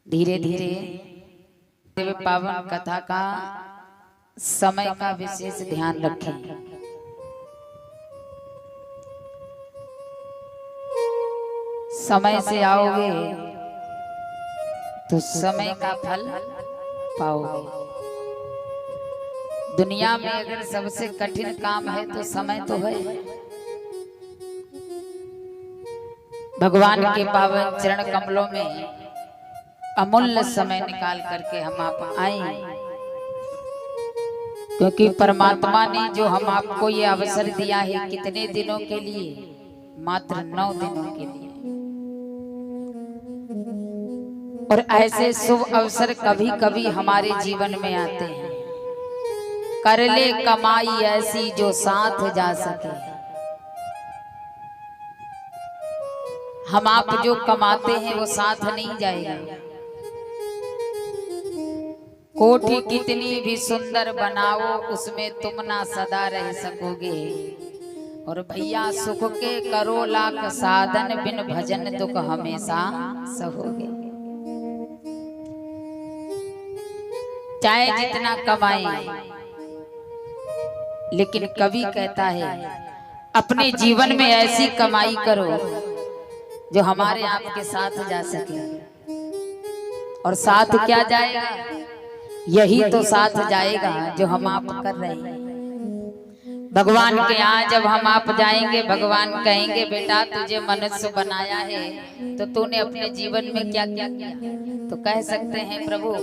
धीरे धीरे देव पावन कथा का समय का विशेष ध्यान रखें। समय से आओगे तो समय का फल पाओगे। दुनिया में अगर सबसे कठिन काम है तो समय तो है। भगवान के पावन चरण कमलों में अमूल्य समय निकाल करके हम आप आए, क्योंकि परमात्मा ने जो हम आपको ये अवसर दिया है कितने दिनों के लिए, मात्र 9 दिनों के लिए। और ऐसे शुभ अवसर कभी कभी हमारे जीवन में आते हैं। कर ले कमाई ऐसी जो साथ जा सके। हम आप जो कमाते हैं वो साथ नहीं जाएगा। कोठी कितनी भी सुंदर बनाओ उसमें तुम ना सदा रह सकोगे। और भैया सुख के करो लाख साधन, बिन भजन दुख हमेशा सहोगे। चाहे जितना कमाए, लेकिन कवि कहता है अपने जीवन में ऐसी कमाई करो जो हमारे आपके साथ जा सके। और साथ क्या जाएगा? यही तो साथ जाएगा जो हम आप कर रहे हैं। भगवान के यहाँ जब हम आप जाएंगे, भगवान कहेंगे बेटा तुझे मनुष्य बनाया है तो तूने अपने जीवन में क्या क्या किया। तो कह सकते हैं प्रभु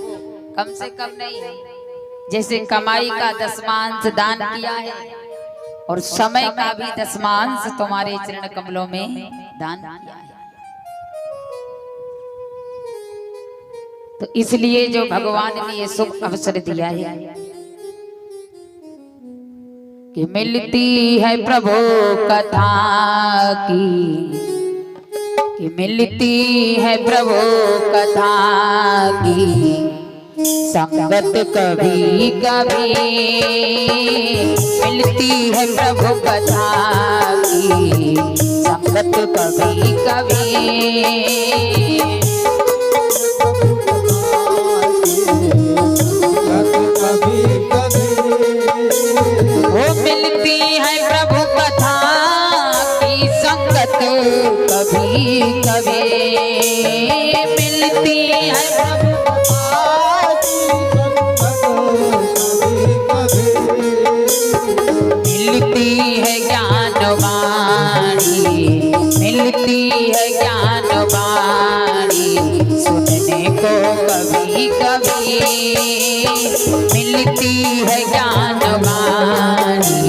कम से कम नहीं, जैसे कमाई का दशमांश दान किया है और समय का भी दशमांश तुम्हारे चरण कमलों में दान किया है। तो इसलिए जो भगवान ने ये शुभ अवसर दिया है कि मिलती है प्रभु कथा कि मिलती है प्रभु कथा की संगत कभी कभी। मिलती है प्रभु कथा की संगत कभी कभी। वो मिलती है प्रभु कथा की संगत कभी कभी। मिलती है प्रभु कथा मिलती है ज्ञान वाणी, मिलती है ज्ञान वाणी सुनने को कभी कभी। मिलती है ज्ञान वाणी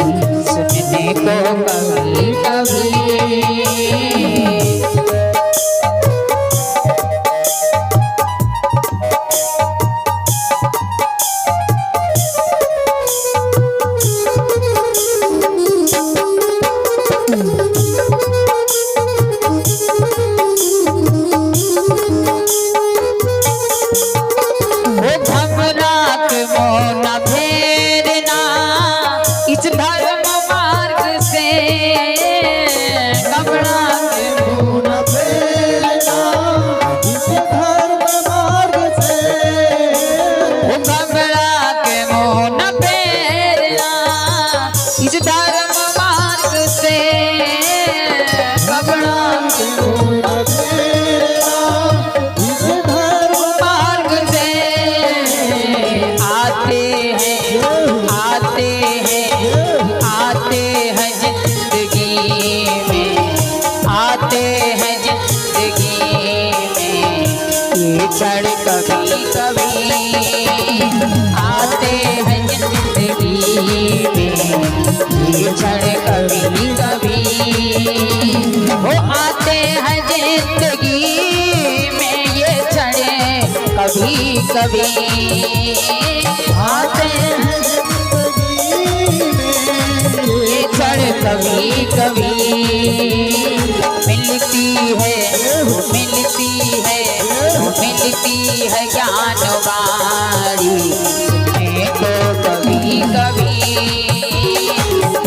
सुनने को कभी कभी। क्षण कभी कभी आते हैं जिंदगी में, ये क्षण कभी कभी वो आते हैं जिंदगी में। ये क्षण कभी कभी आते हैं जिंदगी में, ये क्षण कभी कभी। मिलती है मिलती है मिलती है ज्ञान वाणी सुनने को कभी कभी।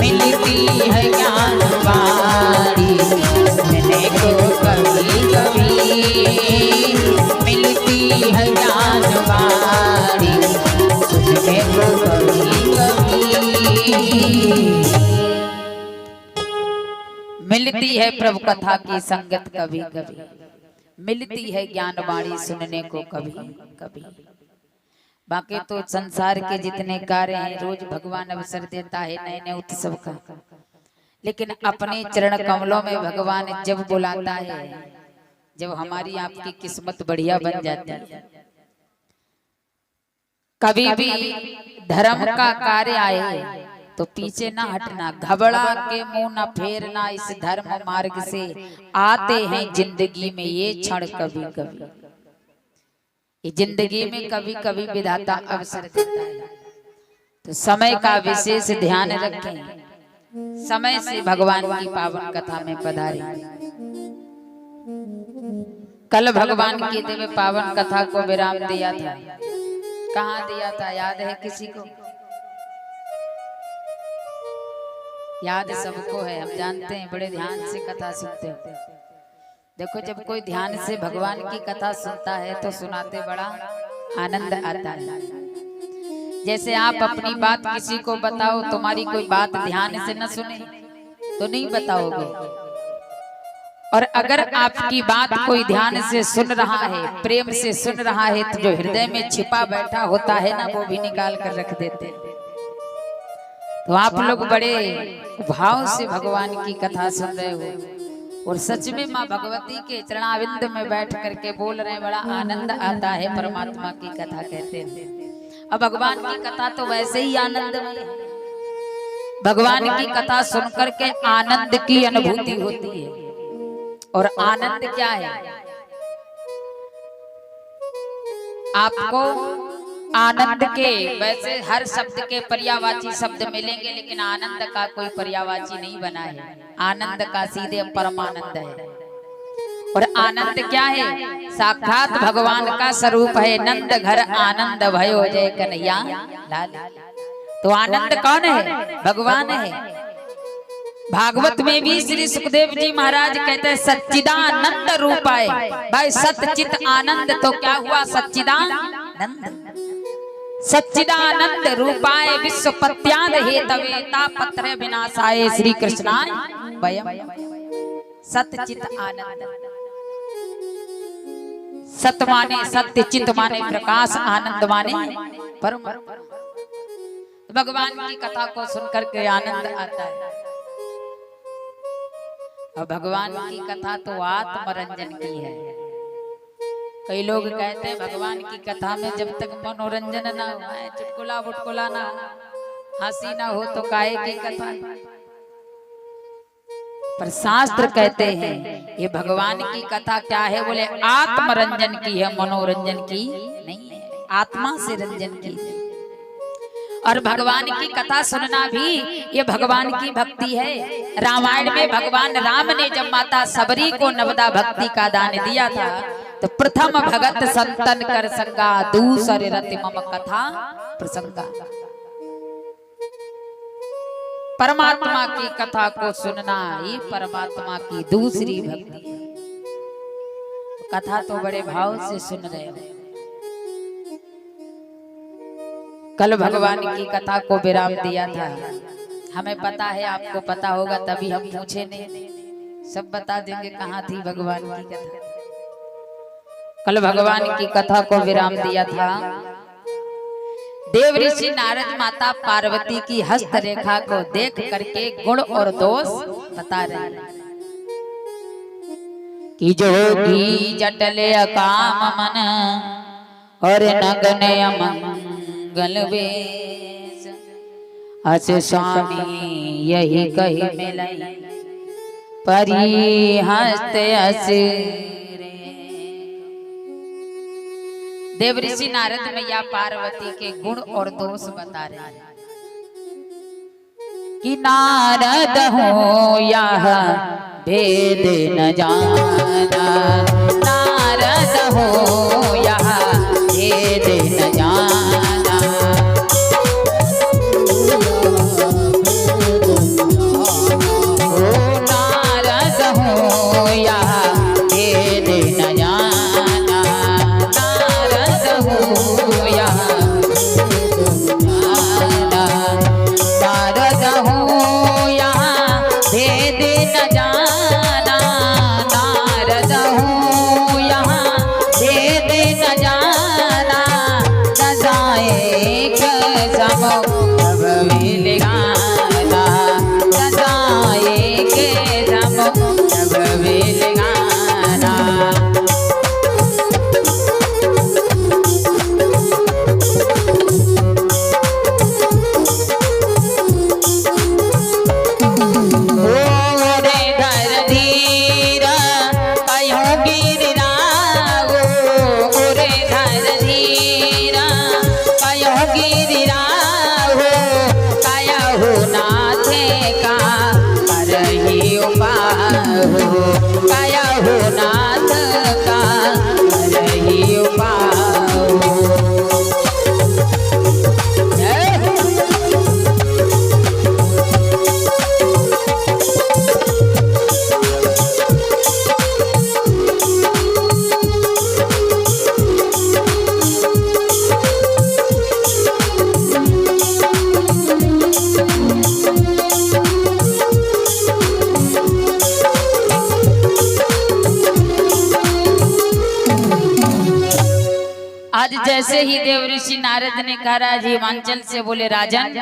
मिलती है ज्ञान वाणी सुनने को कभी कभी। मिलती है ज्ञान वाणी सुनने को कभी कभी। मिलती है प्रभु कथा की संगत कभी कभी, मिलती है ज्ञान वाणी सुनने को कभी कभी। बाकी तो संसार के जितने कार्य हैं रोज भगवान अवसर देता है नए नए उत्सव का, लेकिन अपने चरण कमलों में भगवान जब बुलाता है, जब हमारी आपकी किस्मत बढ़िया बन जाती है, कभी भी धर्म का कार्य आए तो पीछे ना हटना, घबरा के मुंह ना फेरना। इस धर्म मार्ग से आते हैं जिंदगी में ये क्षण कभी कभी, ये जिंदगी में कभी कभी विधाता अवसर देता है। तो समय का विशेष ध्यान रखें, समय से भगवान की पावन कथा में पधारें। कल भगवान की दिव्य पावन कथा को विराम दिया था, कहाँ दिया था याद है किसी को? याद सबको है, हम जानते हैं, बड़े ध्यान से कथा सुनते हो। देखो जब कोई ध्यान से भगवान की कथा सुनता है तो सुनाते बड़ा आनंद आता है। जैसे आप अपनी बात किसी को बताओ, तुम्हारी कोई बात ध्यान से न सुने तो नहीं बताओगे, और अगर आपकी बात कोई ध्यान से सुन रहा है, प्रेम से सुन रहा है, तो जो हृदय में छिपा बैठा होता है ना, वो भी निकाल कर रख देते हैं। तो आप लोग बड़े भाव से भगवान की कथा सुन रहे हो, और सच में माँ भगवती के चरणाविंद में बैठ करके बोल रहे हैं, बड़ा आनंद आता है। परमात्मा की कथा कहते हैं। अब भगवान की कथा तो वैसे ही आनंदमय है, भगवान की कथा सुनकर के आनंद की अनुभूति होती है। और आनंद क्या है? आपको आनंद के वैसे हर शब्द के पर्यायवाची शब्द मिलेंगे, लेकिन आनंद का कोई पर्यायवाची नहीं बना है। आनंद का सीधे परमानंद है। और आनंद क्या है? साक्षात भगवान का स्वरूप है। नंद घर आनंद भयो जय कन्हैया लाल। तो आनंद कौन है? भगवान है। भागवत में भी श्री सुखदेव जी महाराज कहते हैं सच्चिदानंद रूपाय। भाई सच्चित आनंद तो क्या हुआ? सच्चिदानंद। सच्चिदानंद रूपाय विश्वपत्याद हेतवे तापत्रय विनाशाय श्री कृष्णाय वयम्। सच्चित आनंद, सत माने सत्य, चित माने प्रकाश, आनंद माने परम। भगवान की कथा को सुनकर के आनंद आता है। और भगवान की कथा तो आत्मरंजन की है। कई लोग कहते हैं भगवान की कथा में जब तक मनोरंजन ना हो, चुटकुला बुटकुला ना हो, हंसी ना हो, तो काहे की कथा। पर शास्त्र कहते हैं ये भगवान की कथा क्या है? बोले आत्मरंजन की है, मनोरंजन की नहीं है, आत्मा से रंजन की है। और भगवान की कथा सुनना भी ये भगवान की भक्ति है। रामायण में भगवान राम ने जब माता सबरी को नवदा भक्ति का दान दिया था, तो प्रथम भगत संतन कर संगा, दूसरे रति मम कथा प्रसंगा। परमात्मा की कथा को सुनना ही परमात्मा की दूसरी भक्ति है। कथा तो बड़े भाव से सुन रहे हो। कल भगवान की कथा को विराम दिया था। हमें पता है, आपको पता होगा, तभी हम पूछे नहीं, सब बता देंगे कहाँ थी भगवान की कथा। कल भगवान की कथा को विराम दिया था। देव ऋषि नारद माता पार्वती की हस्त रेखा को देख करके गुण और दोष बता रहे हैं कि जोगी जटले अकाम मन और नगन मंगल वेश, अस स्वामी यही कही मिलई परी हस्त अस। देव ऋषि नारद मैया पार्वती के गुण और दोष बता रहे हैं कि नारद हो यह भेद न जाना, नारद हो यह भेद न जाना। ओ नारद हो यह भेद न जाना, नारद आज जैसे ही देवऋषि नारद ने कहा राज हिमांचल से बोले राजन,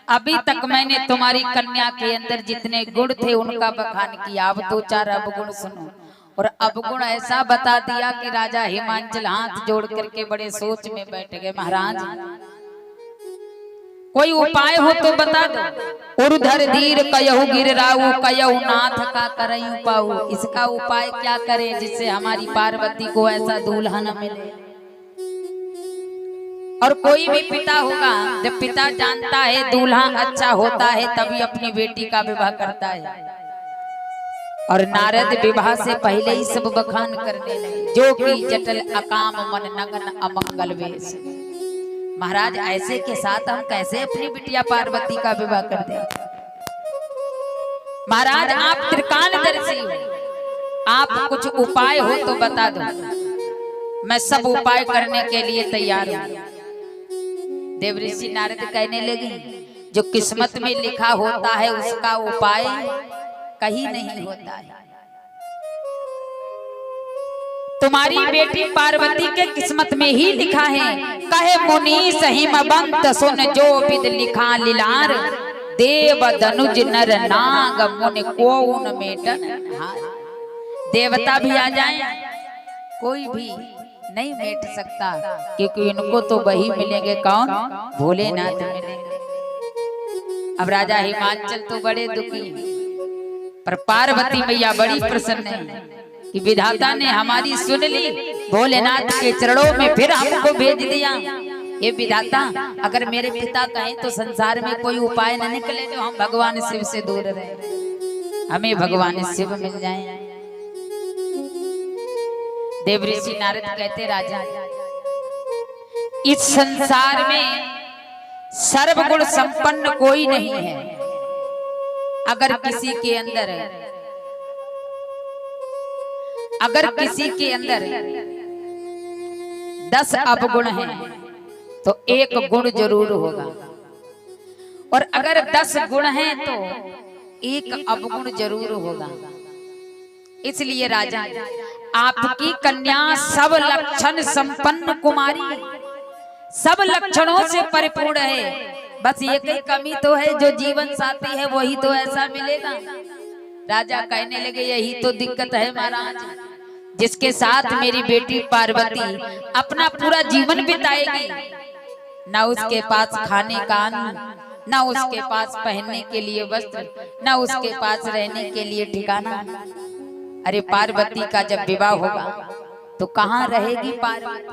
अभी तक मैंने तुम्हारी कन्या के अंदर जितने गुण थे उनका बखान किया, अब दो चार अवगुण सुनो। और अवगुण ऐसा बता दिया कि राजा हिमांचल हाथ जोड़ करके बड़े सोच में बैठ गए। महाराज कोई उपाय हो तो बता दो। उर्धर धीर कयहु गिरराऊ, कयहु नाथ का करई पाऊ। इसका उपाय क्या करें जिससे हमारी पार्वती को ऐसा दूल्हा न मिले। और कोई भी पिता होगा, जब पिता जानता है दूल्हा अच्छा होता है तभी अपनी बेटी का विवाह करता है। और नारद विवाह से पहले ही सब बखान करने लगे, जो कि जटल अकाम मन नगन अमंगल वेश। महाराज ऐसे के साथ हम कैसे अपनी बिटिया पार्वती का विवाह कर दें। महाराज आप त्रिकालदर्शी हो, आप कुछ उपाय हो तो बता दो, मैं सब उपाय करने के लिए तैयार हूं। देवऋषि नारद कहने लगे, जो किस्मत में लिखा होता है उसका उपाय कहीं नहीं होता है। तुम्हारी बेटी पार्वती के किस्मत में ही लिखा है। कहे मुनीस हिमवंत सुन जो विद लिखा लीलार, देव धनुज नर नाग मुनि कोउन मेटन हार। देवता भी आ जाएं, कोई भी नहीं मेट सकता, क्योंकि इनको तो वही मिलेंगे, कौन? भोलेनाथ मिलेंगे। अब राजा हिमांचल तो बड़े दुखी, पर पार्वती मैया बड़ी प्रसन्न है कि विधाता ने हमारी सुन ली, भोलेनाथ के चरणों में फिर हमको भेज दिया। ये विधाता, अगर मेरे पिता कहें तो संसार में कोई उपाय न निकले जो हम भगवान शिव से दूर रहे, हमें भगवान शिव मिल जाए। देवऋषि नारद कहते, राजा इस संसार में सर्वगुण संपन्न कोई नहीं है। अगर किसी के अंदर 10 अवगुण हैं तो एक गुण जरूर होगा, और अगर 10 गुण हैं तो एक अवगुण जरूर होगा। इसलिए राजा आपकी कन्या सब लक्षण संपन्न कुमारी, सब लक्षणों से परिपूर्ण है। बस एक ही कमी तो है, जो जीवन साथी है वही तो ऐसा मिलेगा। राजा कहने लगे, यही तो दिक्कत है महाराज, जिसके साथ मेरी बेटी पार्वती अपना पूरा जीवन बिताएगी, ना उसके पास खाने का अन्न, ना उसके पास पहनने के लिए वस्त्र, ना उसके पास रहने के लिए ठिकाना। अरे पार्वती का जब विवाह होगा तो कहाँ रहेगी पार्वती?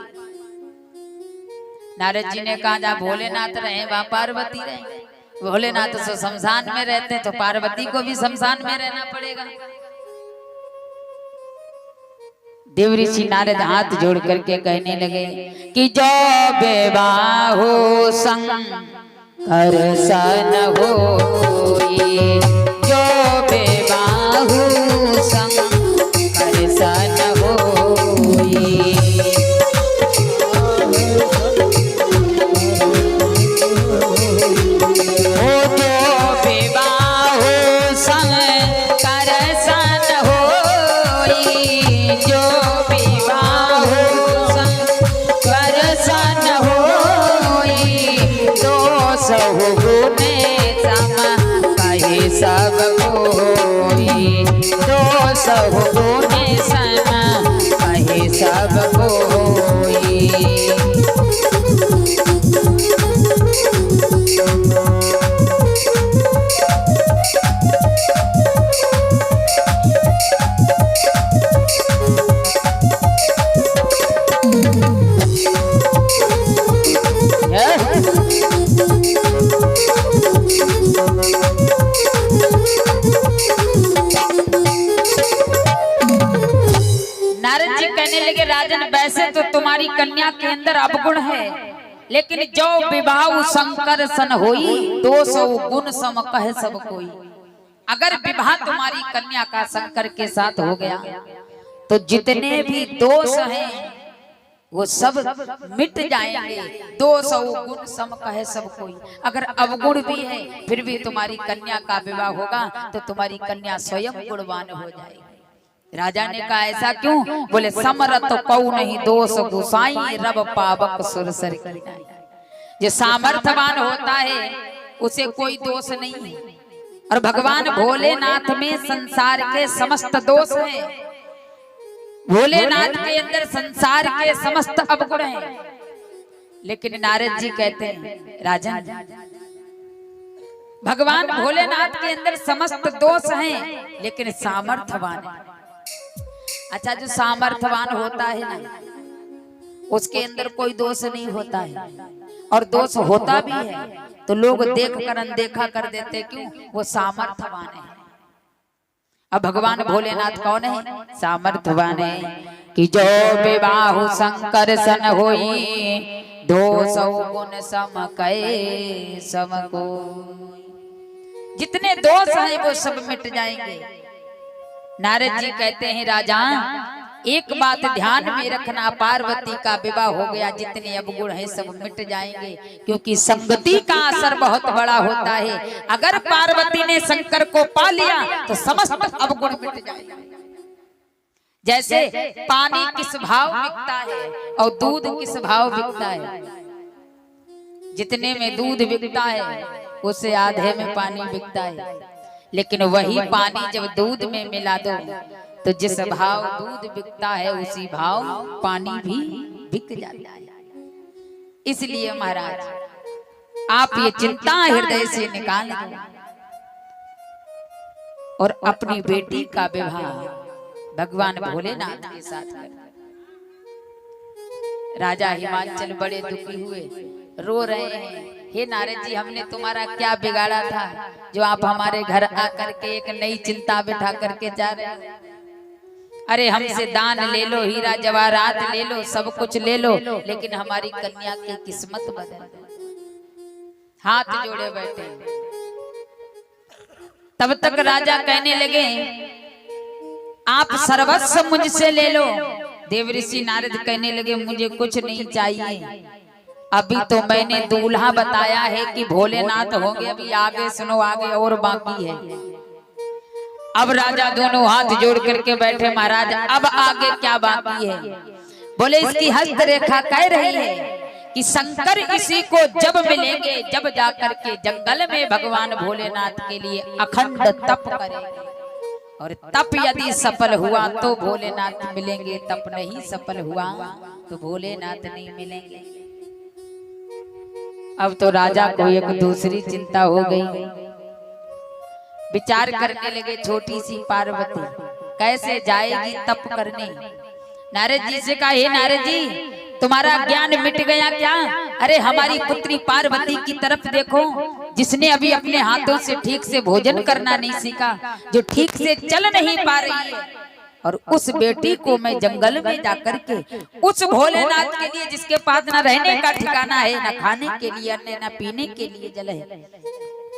नारद जी ने कहा, जहाँ भोलेनाथ रहे वहाँ पार्वती रहे। भोलेनाथ तो शमशान में रहते तो पार्वती को भी शमशान में रहना पड़ेगा। देवऋषि नारद हाथ जोड़ करके कहने लगे कि जो विवाह हो शंकर सन होई, जो विवाह हो शंकर सन होई। सब कोई दो सब गुने सना कहे सब कोई। राजन, वैसे तो तुम्हारी कन्या के अंदर अवगुण है, लेकिन जो विवाह शंकर सन होई 200 गुण सम कहे सब कोई। अगर विवाह तुम्हारी कन्या का शंकर के साथ हो गया तो जितने भी दोष हैं वो सब मिट जाएंगे। 200 गुण सम कहे सब कोई। अगर अवगुण भी है फिर भी तुम्हारी कन्या का विवाह होगा तो तुम्हारी कन्या स्वयं गुणवान हो जाएगी। राजा ने कहा ऐसा क्यों? बोले समरथ कऊ नहीं दोष गुसाई रब पावक सुरसर की नाई। जो सामर्थ्यवान होता है उसे कोई दोष नहीं है, और भगवान भोलेनाथ में संसार के समस्त दोष हैं। भोलेनाथ के अंदर संसार के समस्त अवगुण हैं। लेकिन नारद जी कहते हैं राजन, भगवान भोलेनाथ के अंदर समस्त दोष हैं लेकिन सामर्थ्यवान है। अच्छा, जो सामर्थ्यवान होता है ना उसके अंदर कोई दोष नहीं होता है, और दोष होता भी है तो लोग देखकर अनदेखा कर देते, क्यों? वो सामर्थ्यवान है। अब भगवान भोलेनाथ कौन है? सामर्थ्यवान है कि जो विवाह शंकर सन होई दोष गुण सम कहे सम को। जितने दोष हैं वो सब मिट जाएंगे। नारद जी कहते हैं राजा, एक बात ध्यान में रखना, पार्वती का विवाह हो गया, जितने अवगुण हैं सब मिट जाएंगे, क्योंकि संगति का असर बहुत बड़ा होता है। अगर पार्वती ने शंकर को पा लिया तो समस्त अवगुण मिट जाएंगे। जैसे पानी किस भाव बिकता है और दूध किस भाव बिकता है। जितने में दूध बिकता है उससे आधे में पानी बिकता है, लेकिन वही पानी जब दूध में मिला दो तो जिस भाव दूध बिकता है उसी भाव पानी भी बिक जाता है। इसलिए महाराज आप ये चिंता हृदय से निकाल दो और अपनी बेटी का विवाह भगवान भोलेनाथ के साथ कर। राजा हिमाचल बड़े दुखी हुए, रो रहे हैं, हे नारद जी हमने तुम्हारा क्या बिगाड़ा था जो आप हमारे घर आकर के एक नई चिंता बिठा करके जा रहे हैं। अरे हमसे दान ले लो, हीरा जवाहरात ले लो, सब कुछ ले लो, लेकिन हमारी कन्या की किस्मत बदल दो। हाथ जोड़े बैठे। तब तक राजा कहने लगे आप सर्वस्व मुझसे ले लो। देवऋषि नारद कहने लगे मुझे कुछ नहीं चाहिए, अभी तो मैंने दूल्हा बताया है कि भोलेनाथ होंगे, अभी आगे सुनो, आगे और बाकी है। अब राजा दोनों हाथ जोड़ करके बैठे, महाराज अब आगे क्या बाकी है? बोले इसकी हस्तरेखा कह रही है कि शंकर इसी को जब मिलेंगे, जब जाकर के जंगल में भगवान भोलेनाथ के लिए अखंड तप करेंगे, और तप यदि सफल हुआ तो भोलेनाथ मिलेंगे, तप नहीं सफल हुआ तो भोलेनाथ नहीं मिलेंगे। अब तो राजा को एक दूसरी चिंता हो गई। विचार करने लगे, छोटी सी पार्वती कैसे जाएगी तप करने? नारद जी से कहा, हे नारद जी तुम्हारा ज्ञान मिट गया क्या? अरे हमारी पुत्री पार्वती की तरफ देखो, जिसने अभी अपने हाथों से ठीक से भोजन करना नहीं सीखा, जो ठीक से चल नहीं पा रही है, और उस बेटी को मैं जंगल में जाकर के उस भोलेनाथ के लिए, जिसके पास न रहने का ठिकाना है, न खाने के लिए अन्न, न पीने के लिए जल है,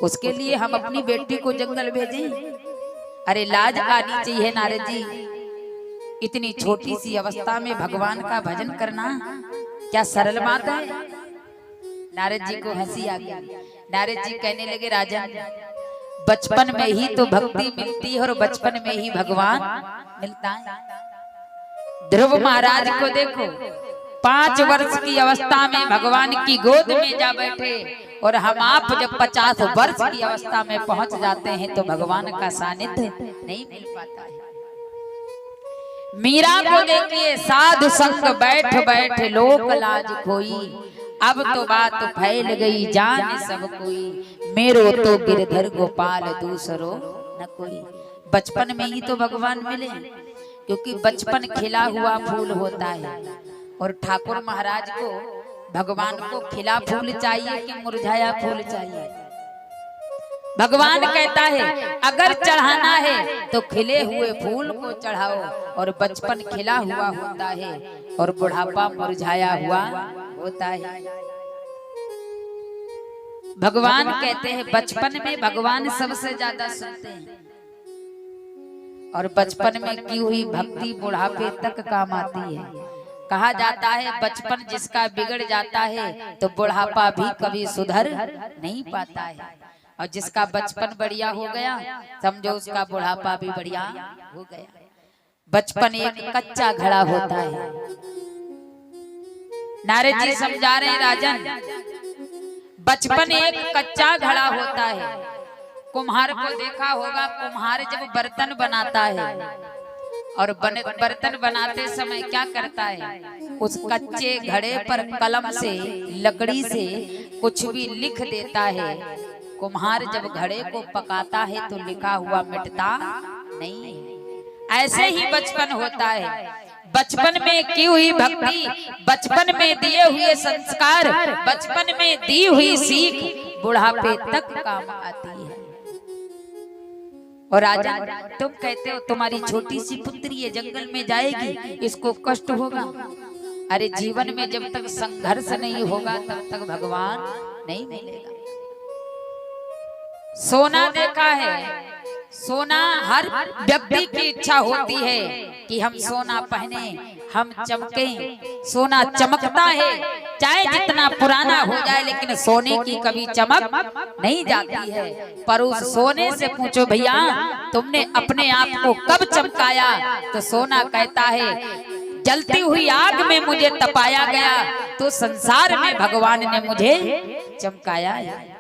उसके लिए हम अपनी बेटी को जंगल भेजें? अरे लाज आनी चाहिए नारद जी, इतनी छोटी सी अवस्था में भगवान का भजन करना क्या सरल बात है? नारद जी को हंसी आ गई। नारद जी कहने लगे राजन, बचपन में ही तो भक्ति मिलती है और बचपन में ही भगवान मिलता है। ध्रुव महाराज को देखो, 5 वर्ष की अवस्था में भगवान की गोद में जा बैठे, और हम आप जब 50 वर्ष की अवस्था में पहुंच जाते हैं तो भगवान का सानिध्य नहीं मिल पाता है। मीरा को देखिए, साधु संग बैठ बैठ लोक लाज खोई, अब तो बात फैल गई जान सब कोई, मेरो तो गिरधर गोपाल दूसरो न कोई। बचपन में ही तो भगवान मिले, क्योंकि बचपन खिला हुआ फूल होता है, और ठाकुर महाराज को भगवान को खिला फूल चाहिए कि मुरझाया फूल चाहिए? भगवान कहता है अगर चढ़ाना है तो खिले हुए फूल को चढ़ाओ, और बचपन खिला हुआ होता है और बुढ़ापा मुरझाया हुआ होता है। भगवान कहते हैं बचपन में भगवान सबसे ज्यादा सुनते हैं, और बचपन में की हुई भक्ति बुढ़ापे तक काम आती है। कहा जाता है बचपन जिसका बिगड़ जाता है तो बुढ़ापा भी कभी सुधर नहीं पाता है, और जिसका बचपन बढ़िया हो गया समझो उसका बुढ़ापा भी बढ़िया हो गया। बचपन एक कच्चा घड़ा होता है। नारद जी समझा रहे हैं राजन, बचपन एक कच्चा घड़ा होता है। कुम्हार को देखा होगा, कुम्हार जब बर्तन बनाता है और बर्तन बनाते समय क्या करता है, उस कच्चे घड़े पर कलम से, लकड़ी से कुछ भी लिख देता है। कुम्हार जब घड़े को पकाता है तो लिखा हुआ मिटता नहीं है। ऐसे ही बचपन होता है। बचपन में की हुई भक्ति, बचपन में दिए हुए संस्कार, बचपन में दी हुई सीख बुढ़ापे तक काम आती है। और राजा, तुम कहते हो तुम्हारी छोटी सी पुत्री है, जंगल में जाएगी, इसको कष्ट होगा। अरे जीवन में जब तक संघर्ष नहीं होगा तब तक भगवान नहीं मिलेगा। सोना देखा है, सोना हर व्यक्ति की इच्छा होती है कि हम सोना पहने, हम चमके। सोना चमकता है, चाहे जितना पुराना हो जाए, लेकिन सोने की कभी चमक नहीं जाती है। पर उस सोने से पूछो, भैया तुमने अपने आप को कब चमकाया? तो सोना कहता है, जलती हुई आग में मुझे तपाया गया तो संसार में भगवान ने मुझे चमकाया है।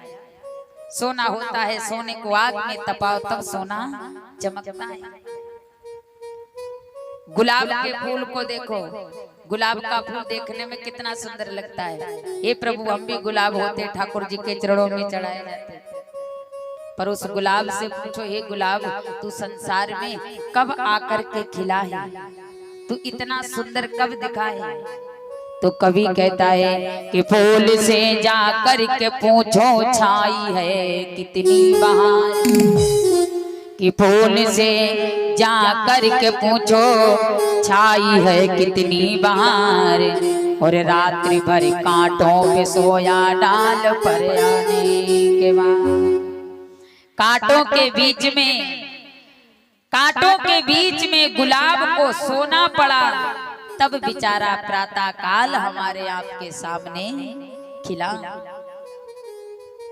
सोना होता है, सोने को आग में तपाओ तब सोना चमकता है। गुलाब के फूल को देखो, गुलाब का फूल देखने में कितना सुंदर लगता है। हे प्रभु, हम भी गुलाब होते, ठाकुर जी के चरणों में चढ़ाए जाते। पर उस गुलाब से पूछो, हे गुलाब तू संसार में कब आकर के खिला है? तू इतना सुंदर कब दिखा है? तो कवि कहता है कि फूल से जा कर के पूछो छाई है कितनी बहार, कि फूल से जा कर के पूछो छाई है कितनी बहार, और रात्रि भर कांटों पे सोया डाल पर आने के बाद। कांटों के बीच में गुलाब को सोना पड़ा, तब बेचारा प्रातः काल हमारे आपके सामने खिला।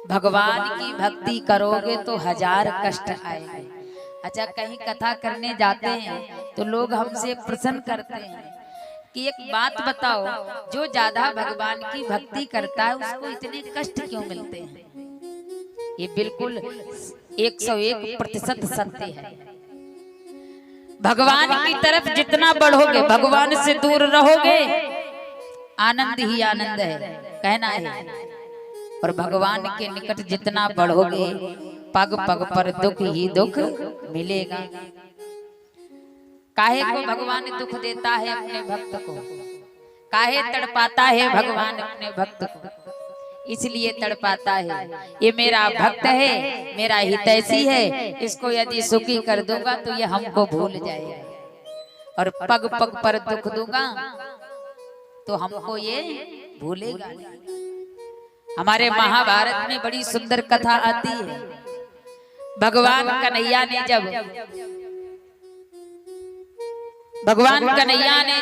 भगवान की भक्ति करोगे तो हजार कष्ट आएंगे। अच्छा, कहीं कथा करने जाते हैं तो लोग हमसे प्रश्न करते हैं कि एक बात बताओ, जो ज्यादा भगवान की भक्ति करता है उसको इतने कष्ट क्यों मिलते हैं? ये बिल्कुल 101% सत्य है। भगवान की तरफ जितना बढ़ोगे, भगवान से दूर रहोगे, आनंद ही आनंद है, कहना है। और भगवान के निकट जितना बढ़ोगे, पग पग पर दुख ही दुख मिलेगा। काहे को भगवान दुख देता है अपने भक्त को? काहे तड़पाता है भगवान अपने भक्त को? इसलिए तड़पाता है, ये मेरा भक्त है, मेरा हितैषी है, इसको यदि सुखी कर दूंगा तो ये हमको भूल जाएगा, और पग पग पर दुख दूंगा तो हमको ये भूलेगा। हमारे महाभारत में बड़ी सुंदर कथा आती है। भगवान कन्हैया ने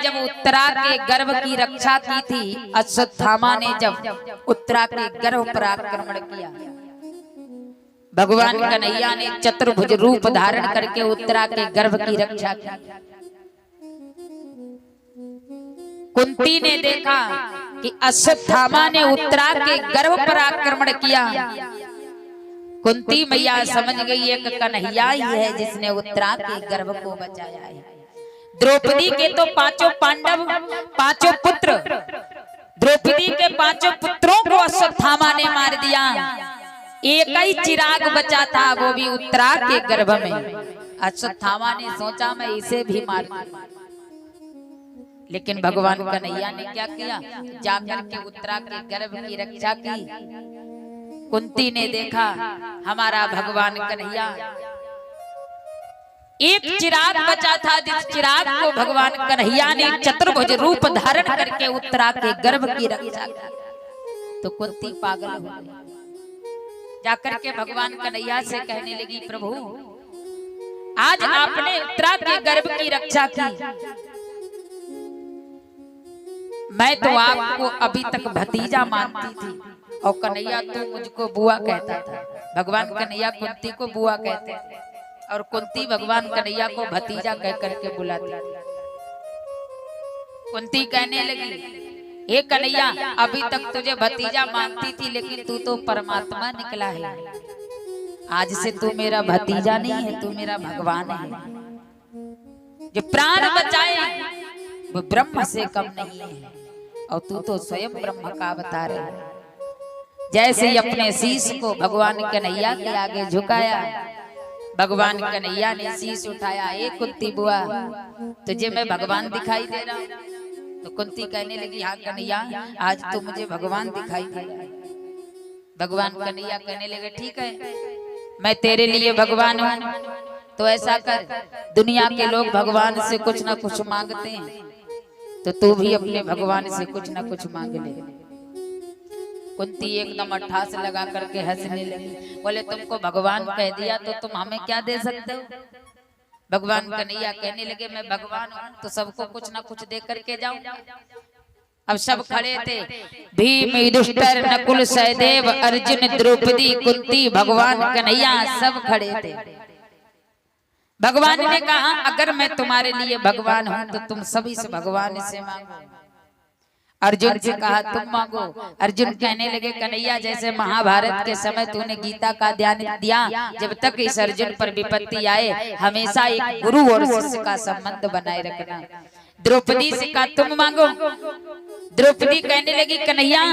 जब उत्तरा के गर्भ की रक्षा की थी, अश्वत्थामा ने जब उत्तरा के गर्भ पर आक्रमण किया, भगवान कन्हैया ने चतुर्भुज रूप धारण करके उत्तरा के गर्भ की रक्षा की। कुंती ने देखा कि अश्वत्थामा ने उत्तरा के गर्भ पर आक्रमण किया। कुंती मैया समझ गई एक कन्हैया ही है जिसने उत्तरा के गर्भ को बचाया है। द्रौपदी के तो पांचों पांडव, पांचों पुत्र, द्रौपदी के पांचों पुत्रों को अश्वत्थामा ने मार दिया। एक ही चिराग बचा था, वो भी उत्तरा के गर्भ में। अश्वत्थामा ने सोचा मैं इसे भी मार दूं, लेकिन भगवान कन्हैया ने क्या किया, जाकर के उत्तरा के गर्भ की रक्षा की। कुंती ने देखा हमारा भगवान कन्हैया, एक चिराग बचा था, जिस चिराग को भगवान कन्हैया ने चतुर्भुज रूप धारण करके उत्तरा के गर्भ की रक्षा की। तो कुंती पागल हो गई, जाकर के भगवान कन्हैया से कहने लगी, प्रभु आज आपने उत्तरा के गर्भ की रक्षा की, मैं तो आपको अभी तक भतीजा मानती थी, और कन्हैया तू मुझको बुआ कहता था। भगवान कन्हैया कुंती को बुआ कहते थे, और कुंती भगवान कन्हैया को भतीजा कह करके बुलाती। कुंती कहने लगी, हे कन्हैया, अभी तक तुझे भतीजा मानती थी, लेकिन तू तो परमात्मा निकला है। आज से तू मेरा भतीजा नहीं है, तू मेरा भगवान है। जो प्राण बचाए वो ब्रह्म से कम नहीं है, और तू तो स्वयं ब्रह्म का अवतार है। जैसे ही अपने शीश को भगवान कन्हैया के आगे झुकाया, भगवान कन्हैया ने शीश उठाया। एक कुंती बुआ, तुझे मैं भगवान दिखाई दे रहा हूँ? तो कुंती कहने लगी, हाँ कन्हैया, आज तो मुझे भगवान दिखाई दे रहा है। भगवान कन्हैया कहने लगे, ठीक है, मैं तेरे लिए भगवान हूँ, तो ऐसा कर, दुनिया के लोग भगवान से कुछ ना कुछ मांगते हैं, तो तू भी अपने भगवान से कुछ ना कुछ मांग ले। कुंती एकदम अट्ठास लगा करके हंसने लगी, बोले तुमको भगवान कह दिया तो तुम हमें क्या दे सकते हो? भगवान कन्हैया कहने लगे, मैं भगवान हूँ तो सबको कुछ ना कुछ दे करके जाऊंगा। अब सब खड़े थे, भीम, युधिष्ठिर, नकुल, सहदेव, अर्जुन, द्रौपदी, कुंती, भगवान कन्हैया सब खड़े थे। भगवान ने कहा, अगर मैं तुम्हारे लिए भगवान हूं तो तुम सभी से भगवान से मांगो। अर्जुन से कहा, तुम मांगो। अर्जुन कहने लगे, कन्हैया, जैसे महाभारत के समय तूने गीता का ध्यान दिया, जब तक इस अर्जुन पर विपत्ति आए हमेशा एक गुरु और शिष्य का संबंध बनाए रखना। द्रौपदी से कहा, तुम मांगो। द्रौपदी कहने लगी, कन्हैया,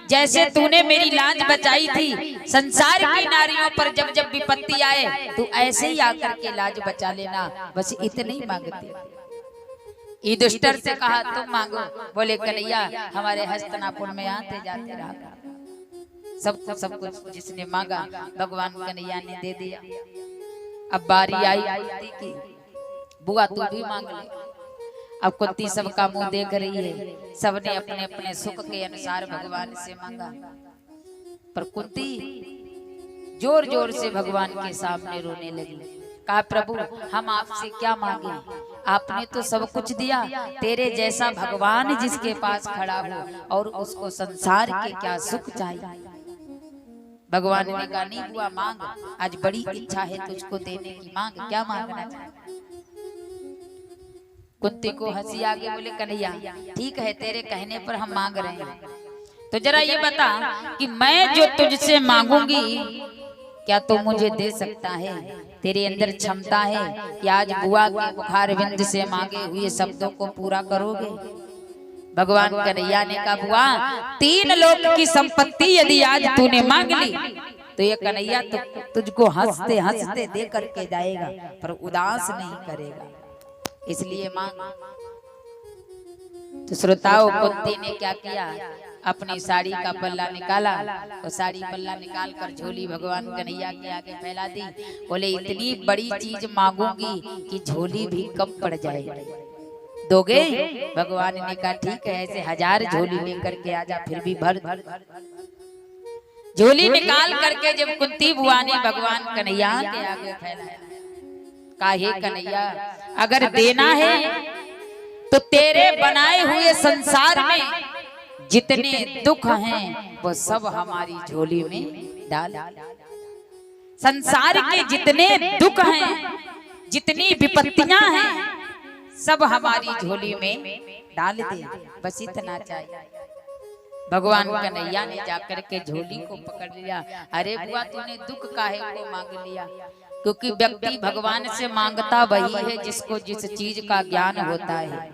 जैसे तूने मेरी लाज बचाई थी, संसार की नारियों पर जब जब विपत्ति आए तू ऐसे ही आकर के लाज बचा लेना, बस इतने ही मांगते। युधिष्ठिर से कहा, तुम मांगो। बोले, कन्हैया, हमारे हस्तनापुर में आते जाते रहा, सब कुछ जिसने मांगा भगवान कन्हैया ने दे दिया। अब बारी आई कुंती की, बुआ तू भी मांग ले। अब कुंती सबका मुंह देख रही है, सबने अपने अपने सुख के अनुसार भगवान से मांगा, पर कुंती जोर जोर से भगवान के सामने रोने लगी। कहा, प्रभु, हम आपसे क्या मांगे? आपने तो सब कुछ दिया, तेरे जैसा भगवान जिसके पास खड़ा हो और उसको संसार के क्या सुख चाहिए? भगवान ने कहा, नहीं हुआ, मांग, आज बड़ी इच्छा है तुझको देने की, मांग, क्या मांगना चाहता? कुंती को हंसी आ गई। बोले, कन्हैया, ठीक है, तेरे कहने पर हम मांग रहे हैं, तो जरा ये बता कि मैं जो तुझसे मांगूंगी क्या तू मुझे दे सकता है? तेरे अंदर क्षमता है कि आज बुआ के बुखार विंद से मांगे हुए शब्दों को पूरा करोगे? भगवान कन्हैया ने कहा, बुआ, 3 लोक की संपत्ति यदि आज तूने मांग ली तो ये कन्हैया तुझको हंसते हंसते दे करके जाएगा, पर उदास नहीं करेगा, इसलिए मांग। तो श्रोताओं, कुंती ने क्या किया? अपनी साड़ी का पल्ला निकाला और साड़ी पल्ला निकाल कर झोली भगवान कन्हैया के आगे फैला दी। बोले, इतनी बड़ी चीज मांगूंगी कि झोली भी कम पड़ जाएगी, दोगे? भगवान ने कहा, ठीक है, ऐसे 1000 झोली लेकर के आजा, फिर भी भर। झोली निकाल करके जब कुंती बुआ ने भगवान कन्हैया के आगे फैलाया, कहा, हे कन्हैया, अगर देना है तो तेरे बनाए हुए संसार में जितने दुख हैं वो सब हमारी झोली में डाल। संसार के जितने दुख हैं, जितनी विपत्तियां हैं, सब हमारी झोली में डाल दे, बस इतना चाहिए। भगवान कन्हैया ने जाकर के झोली को पकड़ लिया। अरे बुआ, तूने दुख काहे को मांग लिया? क्योंकि व्यक्ति भगवान से मांगता वही है जिसको जिस चीज का ज्ञान होता है।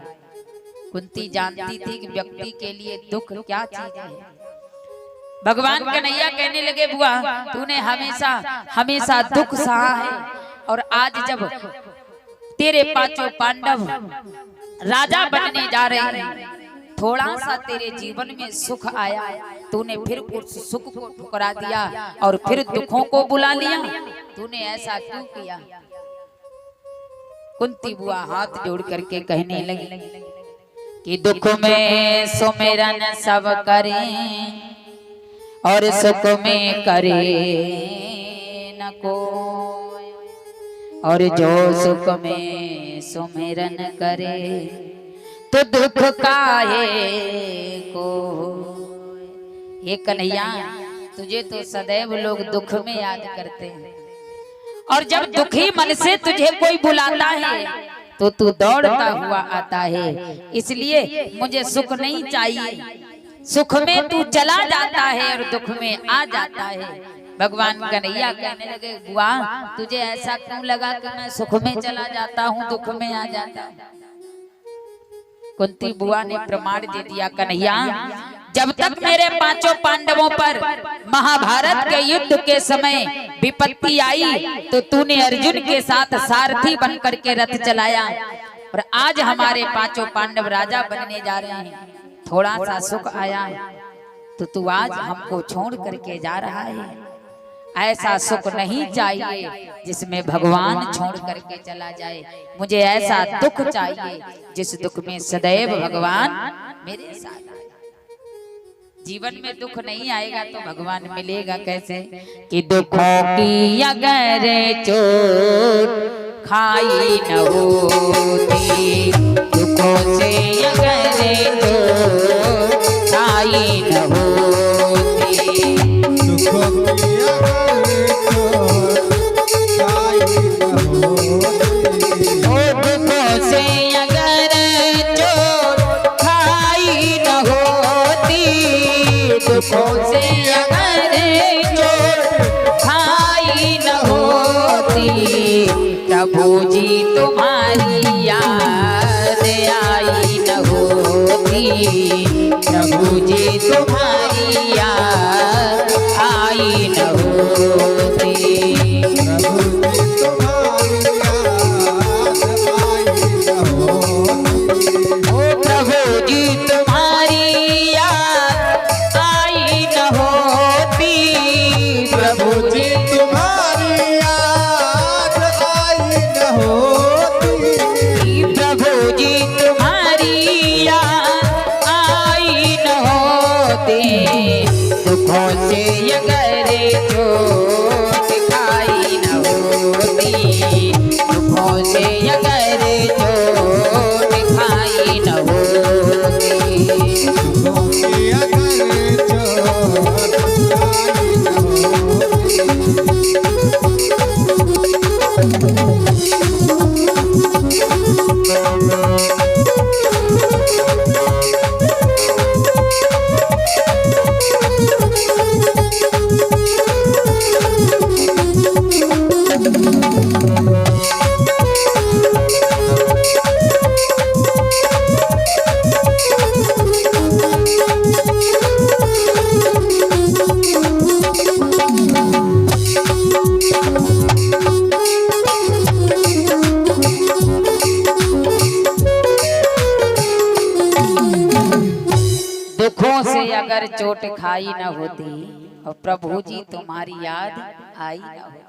कुंती जानती थी कि व्यक्ति के लिए दुख क्या चीज है। भगवान कन्हैया कहने लगे, बुआ, तूने हमेशा हमेशा दुख सहा है, और आज जब तेरे 5 पांडव राजा बनने जा रहे हैं, थोड़ा सा तेरे जीवन में सुख आया, तूने फिर उस सुख को ठुकरा दिया और फिर दुखों को बुला लिया, तूने ऐसा क्यों किया? कुंती बुआ हाथ जोड़ करके कहने लगी कि दुख में सुमिरन सब करें और सुख में करे न कोई, और जो सुख में सुमिरन करे तो दुख काहे को। ये कन्हैया, तुझे तो सदैव लोग दुख में याद करते हैं, और जब दुखी मन से तुझे कोई बुलाता है तो तू दौड़ता हुआ आता है। इसलिए मुझे सुख नहीं चाहिए। सुख में तू चला जाता है और दुख में आ जाता है। भगवान कन्हैया कहने लगे, बुआ तुझे ऐसा क्यों लगा कि मैं सुख में चला जाता हूँ, दुख में आ जाता हूँ? कुंती बुआ ने प्रमाण दे दिया, कन्हैया जब तक मेरे पांचों पांडवों पर महाभारत के युद्ध के समय विपत्ति आई तो तूने अर्जुन के साथ सारथी बनकर के रथ चलाया, और आज हमारे पांचों पांडव राजा बनने जा रहे हैं। थोड़ा सा सुख आया तो तू आज हमको छोड़ करके जा रहा है। ऐसा सुख नहीं चाहिए जिसमें भगवान छोड़ करके चला जाए। मुझे ऐसा दुख चाहिए जिस दुख में सदैव भगवान मेरे साथ आए। जीवन में दुख नहीं आएगा तो भगवान मिलेगा कैसे? कि दुखों की अगर चोट खाई न होती, दुखों से अगर चोट खाई न होती, दुखों की दुखों से अगर चोट खाई न होती, प्रभु जी तुम्हारी याद आई न होती, प्रभु जी तुम्हारी याद आई न होती, प्रभु जी तुम्हारी याद आई न होती, प्रभु जी तुम्हारी याद आई न होती, प्रभु जी तुम्हारी याद आई न होती, दुखों से अगर चोट खाई न होती, दुखों से अगर चोट खाई न होती, दुखों से अगर चोट खाई न दुखों से अगर चोट खाई न होती और प्रभु जी तुम्हारी याद आई न होती।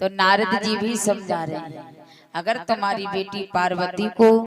तो नारद जी भी समझा रहे हैं, अगर तुम्हारी बेटी पार्वती को